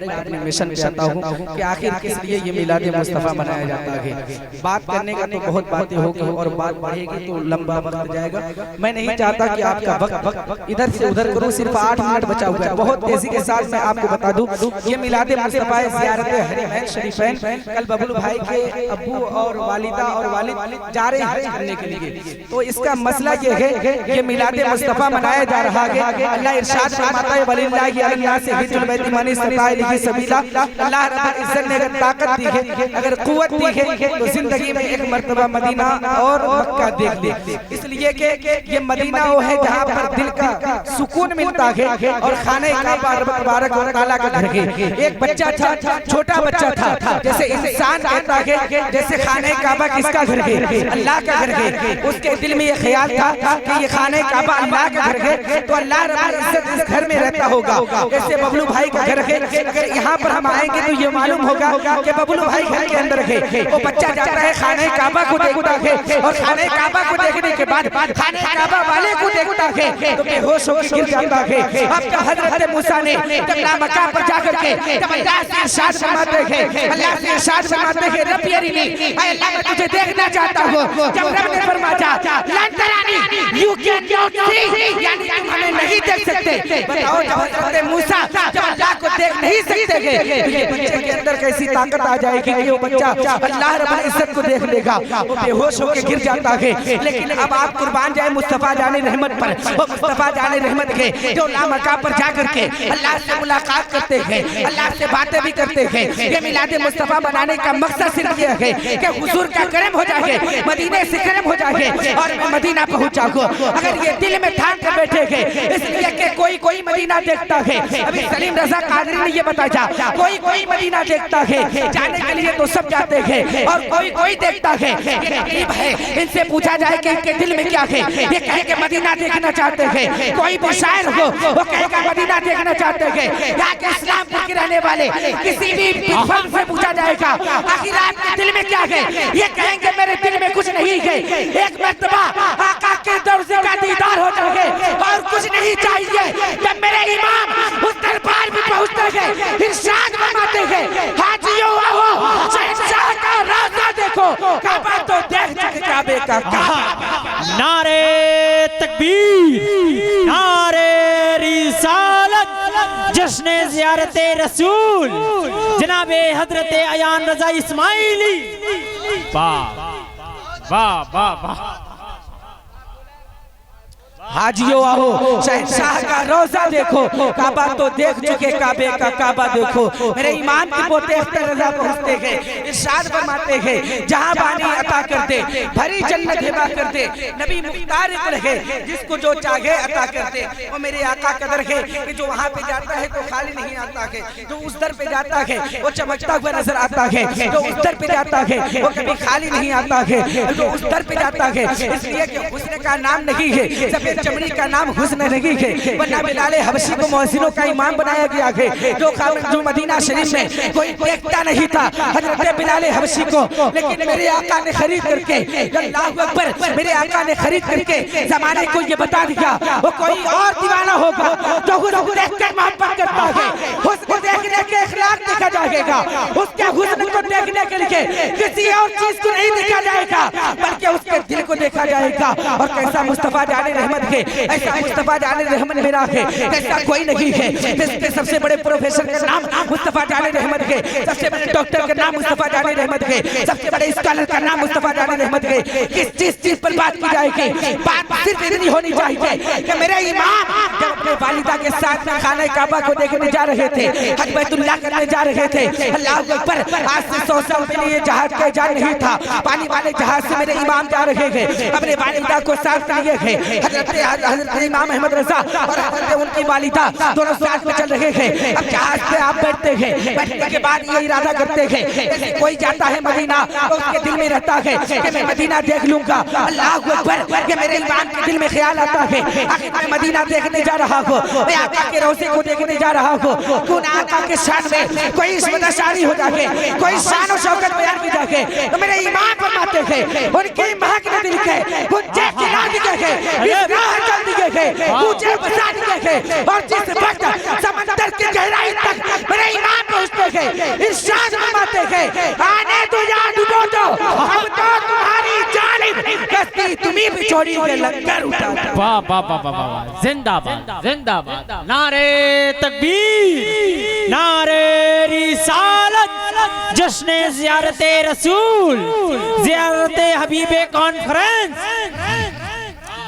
अपने मिशन पे आता हूँ कि आखिर किस लिए ये मिलाद मुस्तफ़ा मनाया जाता है। बात करने का तो बहुत बातें होगी और बात बढ़ेगी तो लंबा वक्त जाएगा। मैं नहीं चाहता कि आपका वक्त इधर से उधर करूँ। सिर्फ 8 मिनट बचा हुआ है। बहुत तेजी के साथ मैं आपको बता दूं ये मिलाद मुस्तफ़ा ज़ियारत हरमैन शरीफैन कल बबलू भाई के अब्बू और वालिदा और वालिद जा रहे हैं करने के लिए। तो इसका मसला ये है ये मिलाद मुस्तफ़ा मनाया जा रहा है। अल्लाह इरशाद फरमाता है वलिल्लाहि अला से हिज्जुल बैत मन इस्तताअ की सबीला। अल्लाह रब्बुल इज्जत ने अगर ताकत दी है, अगर कुव्वत दी है तो जिंदगी में एक मर्तबा मदीना और मक्का देख ले। इसलिए कि ये मदीना वो है जहाँ पर दिल का सुकून मिलता है और खाने काबा मुबारक और ताला का घर है। एक बच्चा था, छोटा बच्चा था, जैसे इंसान कहता है जैसे खाने काबा किसका घर है? अल्लाह का घर है। उसके दिल में ये ख्याल था कि ये खाने काबा अल्लाह का घर है तो अल्लाह रब्बुल इज्जत इस घर में रहता होगा। जैसे बबलू भाई का घर है, अगर यहाँ पर हम आएंगे तो ये मालूम होगा कि बबलू भाई घर के अंदर है। वो बच्चा जाता है खाने काबा को देखता है और खाने काबा को देखने के बाद खाने काबा वाले को देखता है तो बेहोश होकर गिर जाता है। अब तो हजरत मूसा ने जब मक्का पर जाकर के जब अल्लाह से इरशाद फरमाते हैं, अल्लाह से इरशाद फरमाते हैं रब्बी अरिनी, ऐ अल्लाह मैं तुझे देखना चाहता हूं। जब रब ने फरमाया लन तरानी यू कैन नॉट सी, यानी तुम हमें नहीं देख सकते। बताओ जब हजरत मूसा जब अल्लाह को देख नहीं सकते हैं तो ये बच्चे के अंदर कैसी ताकत आ जाएगी कि वो बच्चा अल्लाह रब्बुल इज्जत को देख लेगा। वो बेहोश होकर गिर जाता है। लेकिन अब आप कुर्बान जाए मुस्तफा जाने रहमत पर। वो मुस्तफा जाने रहमत के जो मक्का पर जाकर के अल्लाह से मुलाकात करते हैं, अल्लाह से बातें भी करते हैं। ये मिलाद मुस्तफा बनाने का मकसद सिर्फ ये है कि हुजूर का करम हो जाए, मदीने से करम हो जाए और मैं मदीना पहुंच जाऊं। अगर ये दिल में ठान कर बैठे हैं इसलिए कि कोई मदीना देखता है। अभी सलीम रजा कादरी ने ये बताया कोई मदीना देखता है, जाने के लिए तो सब जाते हैं और कोई देखता है। ये तकलीफ है। इनसे पूछा जाए कि इनके दिल में क्या है, ये कहेंगे मदीना देखना चाहते हैं। कोई भी शायर हो वो कहेगा मदीना देखना चाहते हैं। यहाँ के इस्लामपुर के रहने वाले किसी भी फर्द से पूछा जाएगा आखिर आपके दिल में क्या है, ये कहेंगे मेरे दिल में कुछ नहीं है। एक मर्तबा आका के दरवाजे का दीदार हो जाए और कुछ नहीं चाहिए। जब मेरे इमाम उस दरबार में पहुंचते हैं इरशाद फरमाते हैं हाजियों आओ शहंशाह का रौज़ा देखो, काबा तो देख चुके काबे का कहा। नारे तकबीर, नारे रिसालत, जश्न ज़ियारत रसूल जनाबे हजरत अयान रजा इस्माइली। वाह वाह वाह वाह। हाजियों आओ शहंशाह का रोजा देखो, काबा तो देख चुके काबे का काबा देखो। मेरे ईमान के पोते अख्तर रजा पहुंचते हैं इरशाद फरमाते हैं जहां बानी अता करते भरी जन्नत हिबा करते नबी मुख्तार है जिसको जो चाहे अता करते। वो मेरे आका कदर है कि जो वहां पे जाता है तो खाली नहीं आता है, जो उस दर पे जाता है वो चमकता हुआ नजर आता है, जो उस दर पे जाता है वो कभी खाली नहीं आता है, जो उस दर पे जाता है। इसलिए कि हुस्न का नाम नहीं है, सफेद चमड़ी का नाम हुस्न नहीं है, वरना बिलाल हबशी को मुअज्जिनों का इमाम बनाया गया है। जो मदीना शरीफ में कोई देखता नहीं था हजरत बिलाल हबशी को, लेकिन मेरे आका ने खरीद करके अल्लाहू अकबर मेरे आका ने खरीद करके जमाने को ये बता दिया वो कोई और दीवाना होगा जो हुस्न देखकर मोहब्बत करता है। हुस्न देखने के इखलाक देखा जाएगा, उसके हुस्न को देखने के लिए किसी और चीज को नहीं देखा जाएगा बल्कि उसके दिल को देखा जाएगा। और कैसा मुस्तफा जाने रहमत है, ऐसा मुस्तफा जाने रहमत मेरा है, ऐसा कोई नहीं है। इसके सबसे बड़े प्रोफेसर का नाम मुस्तफा जाने रहमत है, सबसे बड़े डॉक्टर का नाम मुस्तफा जाने रहमत है, सबसे बड़े स्कॉलर का नाम मुस्तफा जाने रहमत है। किस चीज पर बात की जाएगी, बात सिर्फ इतनी होनी चाहिए कि मेरे इमाम जब अपने वालिदा के साथ में खाने काबा को देखने जा रहे थे, हज बैतुल्लाह करने जा रहे थे, अल्लाह अकबर आज से 100 साल पहले ये जहाज का जा नहीं था, पानी वाले जहाज से मेरे इमाम जा रहे हैं अपने वालिदा को साथ लिए हैं। हज़रत इमाम अहमद रजा और हज़रत उनकी वालिदा दोनों साथ में चल रहे हैं। अब जहाज पे आप बैठते हैं, बैठने के बाद ये इरादा करते हैं जैसे कोई जाता है मदीना तो उसके दिल में रहता है कि मैं मदीना देख लूंगा। अल्लाह अकबर कि मेरे इमाम के दिल में ख्याल आता है आखिर मैं मदीना देखने जा रहा हूँ, मैं आका के रोज़े को देखने जा रहा हूँ। क्यों ना आका के शान में कोई इस्मत शारी हो जाए, कोई शान और शौकत बयान की जाए। तो मेरे इमाम फरमाते हैं उनकी महक ने दिल के मुझे खिला दिए है, मुझे बचा दिए है और जिस वक्त समंदर की गहराई तक मेरे इमाम देखे, इरशाद फरमाते हैं, आने तो या डूबो तो हम तो तुम्हारी जानिब कश्ती तुम्हीं पे छोड़ी के लंगर उठा। वाह वाह वाह वाह वाह, जिंदाबाद जिंदाबाद। नारे तकबीर, नारे रिसालत, जश्न ज़ियारते रसूल, ज़ियारते हबीबे कॉन्फ्रेंस।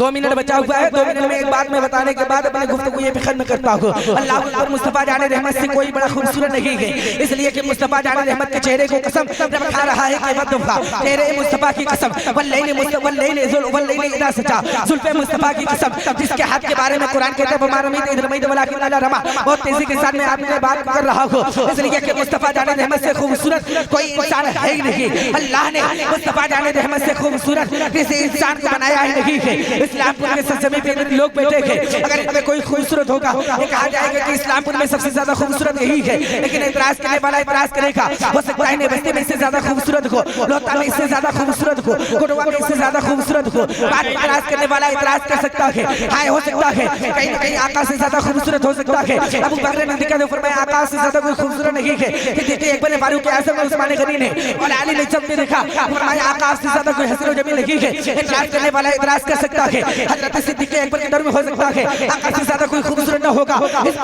2 मिनट बचा हुआ है। 2 मिनट में एक बात मैं बताने के बाद अपने गुफ्तगू ये भी खत्म करता हूँ। अल्लाह अकबर, मुस्तफा जाने रहमत से कोई बड़ा खूबसूरत नहीं है, इसलिए कि मुस्तफा जाने रहमत के चेहरे को कसम जब खा रहा है कि वदफा चेहरे मुस्तफा की कसम, वल्लैल वल्लैल इज़ा सजा, जुल्फ़े मुस्तफा की कसम, जिसके हाथ के बारे में कुरान कहता है वमा रमीत इज़ रमीत वलाकिन अल्लाह रमा। बहुत तेजी के साथ मैं आपसे बात कर रहा हूँ, इसलिए कि मुस्तफा जाने रहमत से खूबसूरत कोई इंसान है ही नहीं। अल्लाह ने मुस्तफा जाने रहमत से खूबसूरत किसी इंसान को बनाया ही नहीं है। इस्लामपुर के सरजमीन पे लोग बैठे हैं, अगर इनमें कोई खूबसूरत होगा ये कहा जाएगा कि इस्लामपुर में सबसे ज्यादा खूबसूरत यही है, लेकिन इतराज करने वाला इतराज करेगा, हो सकता है बस्ती में इससे ज्यादा खूबसूरत हो, लोहता में इससे ज्यादा खूबसूरत हो, कोटवा में इससे ज्यादा खूबसूरत हो। बात इतराज करने वाला इतराज कर सकता है, हाँ हो सकता है कहीं न कहीं आकाश से ज्यादा खूबसूरत हो सकता है। अबू बकर ने देखा फरमाया आकाश से ज्यादा कोई खूबसूरत नहीं है, कि देखिए एक बार फारूक आज़म और उस्मान गनी ने और अली ने जब देखा फरमाया आकाश से ज्यादा कोई हसीन जमीन नहीं है। इतराज करने वाला इतराज कर सकता है, हज़रत सिद्दीक़ अकबर के दर में हो सकता है आकाश से ज्यादा कोई खूबसूरत न होगा।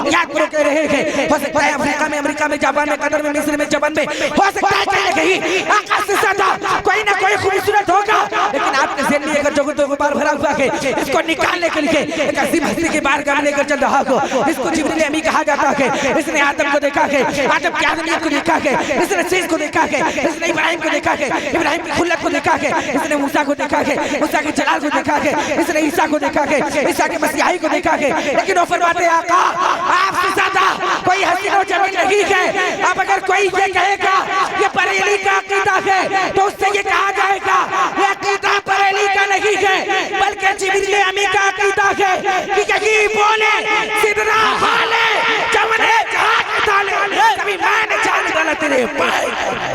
याद करो कह रहे हैं हो सकता है अमेरिका में जापान में कतर में मिस्र में जबन में हो सकता है कहीं आकाश से ज्यादा कोई ना कोई खूबसूरत होगा, लेकिन आपके ज़हन में अगर जगतों को बार भरा हुआ है इसको निकालने के लिए एक अजीम हस्ती के बाहर गाड़ लेकर चल रहा हो, इसको जिब्रील अमी कहा जाता है। इसने आदम को देखा है, आदम की आदमियत को देखा है, इसने शीश को देखा है, इसने इब्राहिम को देखा है, इब्राहिम की खुल्लत को देखा है, इसने मूसा को देखा है, मूसा के जलाल को देखा है, इसने ईसा को देखा है, ईसा के मसीहाई को देखा है। लेकिन वो फरमाते आका आपसे ज्यादा कोई हसीनो जमीन नहीं है। अब अगर कोई ये कहेगा ये बरेली का अकीदा है तो उससे ये कहा जाएगा ये अकीदा बरेली का नहीं है, बल्कि जिब्रील अमी का अकीदा है कि यही बोले सिदरा हाले जमने जहाज डाले कभी मैंने जान डाला तेरे पाए।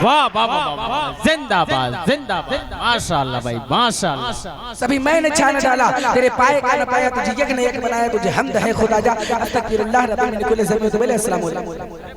वाह वाह वाह वाह, जिंदाबाद जिंदाबाद, माशाअल्लाह भाई माशाअल्लाह। सभी मैंने छान डाला तेरे पाए का न पाया, तुझे यक न यक बनाया, तुझे हमद है खुदा जा। अस्तगफिरुल्लाह रब्बी मिन कुल्ली ज़ंबिन। अस्सलामु अलैकुम।